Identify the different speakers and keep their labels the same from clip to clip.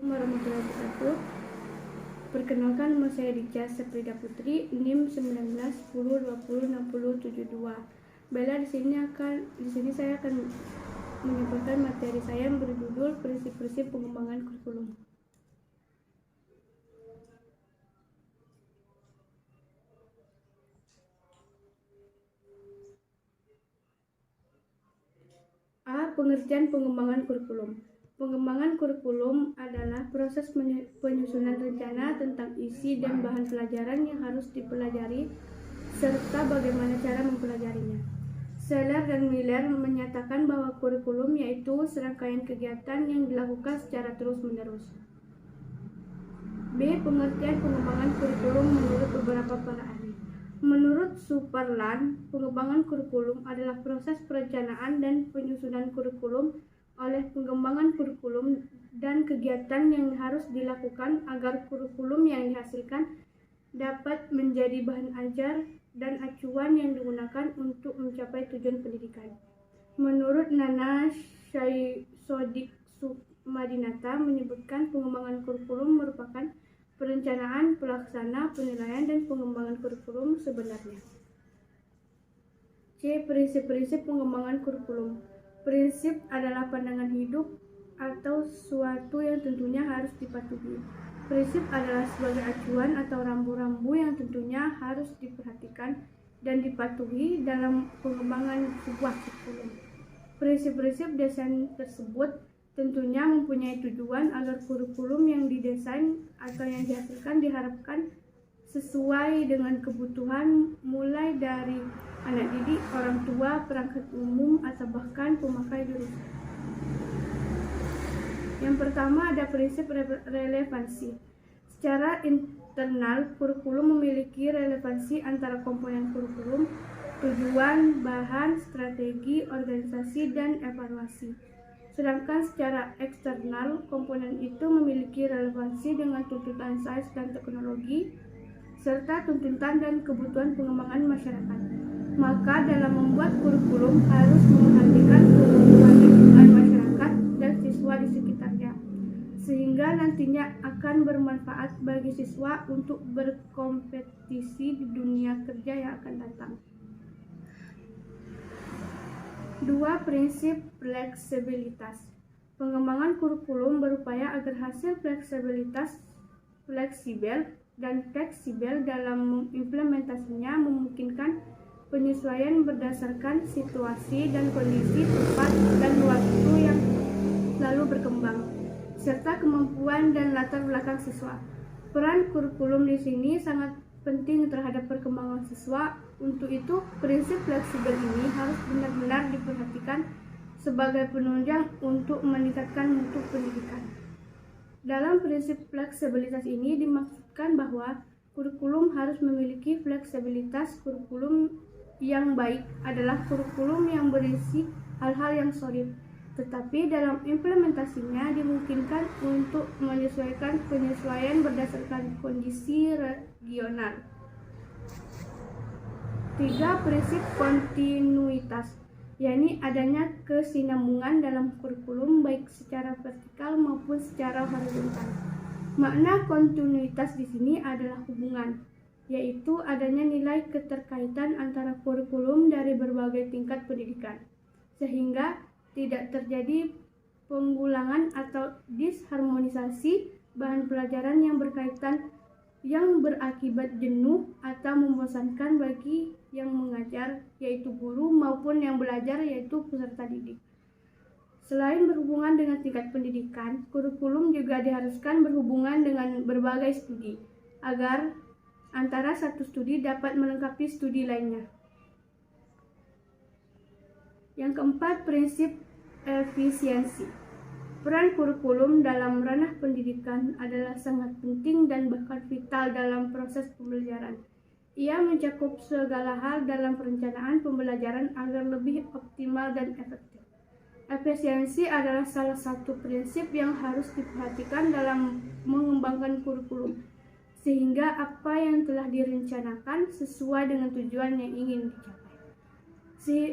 Speaker 1: Warahmatullahi wabarakatuh. Perkenalkan, nama saya Dica Seprida Putri, NIM 1910206072. Baiklah, di sini saya akan menyampaikan materi saya yang berjudul prinsip-prinsip pengembangan kurikulum. A. Pengertian pengembangan kurikulum. Pengembangan kurikulum adalah proses penyusunan rencana tentang isi dan bahan pelajaran yang harus dipelajari serta bagaimana cara mempelajarinya. Seller dan Miller menyatakan bahwa kurikulum yaitu serangkaian kegiatan yang dilakukan secara terus-menerus. B. Pengertian pengembangan kurikulum menurut beberapa para ahli. Menurut Superland, pengembangan kurikulum adalah proses perencanaan dan penyusunan kurikulum oleh pengembangan kurikulum dan kegiatan yang harus dilakukan agar kurikulum yang dihasilkan dapat menjadi bahan ajar dan acuan yang digunakan untuk mencapai tujuan pendidikan. Menurut Nana Sodiksumadinata menyebutkan pengembangan kurikulum merupakan perencanaan, pelaksana, penilaian, dan pengembangan kurikulum sebenarnya. C. Prinsip-prinsip pengembangan kurikulum. Prinsip adalah pandangan hidup atau suatu yang tentunya harus dipatuhi. Prinsip adalah sebagai acuan atau rambu-rambu yang tentunya harus diperhatikan dan dipatuhi dalam pengembangan sebuah kurikulum. Prinsip-prinsip desain tersebut tentunya mempunyai tujuan agar kurikulum yang didesain atau yang dihasilkan diharapkan sesuai dengan kebutuhan mulai dari anak didik, orang tua, perangkat umum, atau bahkan pemakai jurusan. Yang pertama ada prinsip relevansi. Secara internal, kurikulum memiliki relevansi antara komponen kurikulum, tujuan, bahan, strategi, organisasi, dan evaluasi. Sedangkan secara eksternal, komponen itu memiliki relevansi dengan tuntutan sains dan teknologi, serta tuntutan dan kebutuhan pengembangan masyarakat. Maka dalam membuat kurikulum harus memperhatikan kebutuhan lingkungan masyarakat dan siswa di sekitarnya, sehingga nantinya akan bermanfaat bagi siswa untuk berkompetisi di dunia kerja yang akan datang. 2. Prinsip fleksibilitas. Pengembangan kurikulum berupaya agar hasil fleksibel dan fleksibel dalam implementasinya memungkinkan penyesuaian berdasarkan situasi dan kondisi tempat dan waktu yang selalu berkembang, serta kemampuan dan latar belakang siswa. Peran kurikulum di sini sangat penting terhadap perkembangan siswa. Untuk itu, prinsip fleksibel ini harus benar-benar diperhatikan sebagai penunjang untuk meningkatkan mutu pendidikan. Dalam prinsip fleksibilitas ini dimaksudkan bahwa kurikulum harus memiliki fleksibilitas. Kurikulum yang baik adalah kurikulum yang berisi hal-hal yang solid, tetapi dalam implementasinya dimungkinkan untuk menyesuaikan penyesuaian berdasarkan kondisi regional. 3. Prinsip kontinuitas, yakni adanya kesinambungan dalam kurikulum baik secara vertikal maupun secara horizontal. Makna kontinuitas di sini adalah hubungan, yaitu adanya nilai keterkaitan antara kurikulum dari berbagai tingkat pendidikan, sehingga tidak terjadi penggulangan atau disharmonisasi bahan pelajaran yang berkaitan yang berakibat jenuh atau membosankan bagi yang mengajar, yaitu guru, maupun yang belajar, yaitu peserta didik. Selain berhubungan dengan tingkat pendidikan, kurikulum juga diharuskan berhubungan dengan berbagai studi, agar antara satu studi dapat melengkapi studi lainnya. Yang keempat, prinsip efisiensi. Peran kurikulum dalam ranah pendidikan adalah sangat penting dan bahkan vital dalam proses pembelajaran. Ia mencakup segala hal dalam perencanaan pembelajaran agar lebih optimal dan efektif. Efisiensi adalah salah satu prinsip yang harus diperhatikan dalam mengembangkan kurikulum, sehingga apa yang telah direncanakan sesuai dengan tujuan yang ingin dicapai.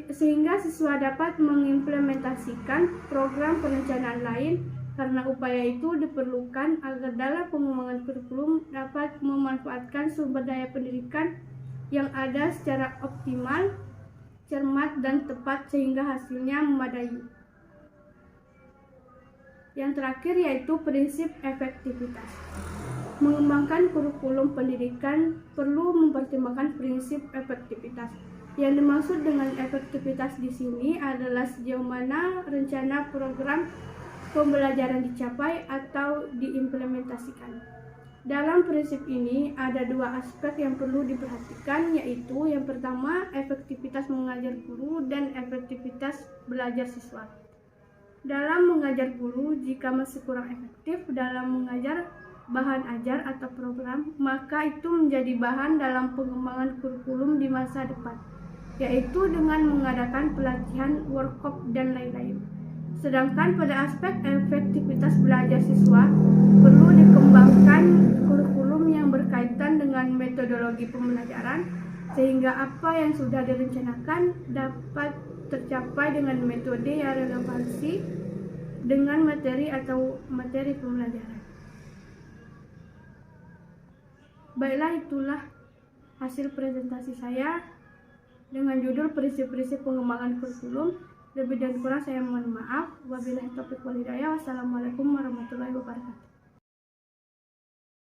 Speaker 1: Sehingga siswa dapat mengimplementasikan program perencanaan lain karena upaya itu diperlukan agar dalam pengembangan kurikulum dapat memanfaatkan sumber daya pendidikan yang ada secara optimal, cermat, dan tepat sehingga hasilnya memadai. Yang terakhir yaitu prinsip efektivitas. Mengembangkan kurikulum pendidikan perlu mempertimbangkan prinsip efektivitas. Yang dimaksud dengan efektivitas di sini adalah sejauh mana rencana program pembelajaran dicapai atau diimplementasikan. Dalam prinsip ini ada dua aspek yang perlu diperhatikan, yaitu yang pertama efektivitas mengajar guru dan efektivitas belajar siswa. Dalam mengajar guru, jika masih kurang efektif dalam mengajar bahan ajar atau program, maka itu menjadi bahan dalam pengembangan kurikulum di masa depan, yaitu dengan mengadakan pelatihan, workshop, dan lain-lain. Sedangkan pada aspek efektivitas belajar siswa, perlu dikembangkan kurikulum yang berkaitan dengan metodologi pembelajaran, sehingga apa yang sudah direncanakan dapat tercapai dengan metode yang relevansi dengan materi atau materi pembelajaran. Baiklah, itulah hasil presentasi saya dengan judul prinsip-prinsip pengembangan kurikulum. Lebih dan kurang saya mohon maaf. Wabillahi taufiq wal hidayah. Wassalamualaikum warahmatullahi wabarakatuh.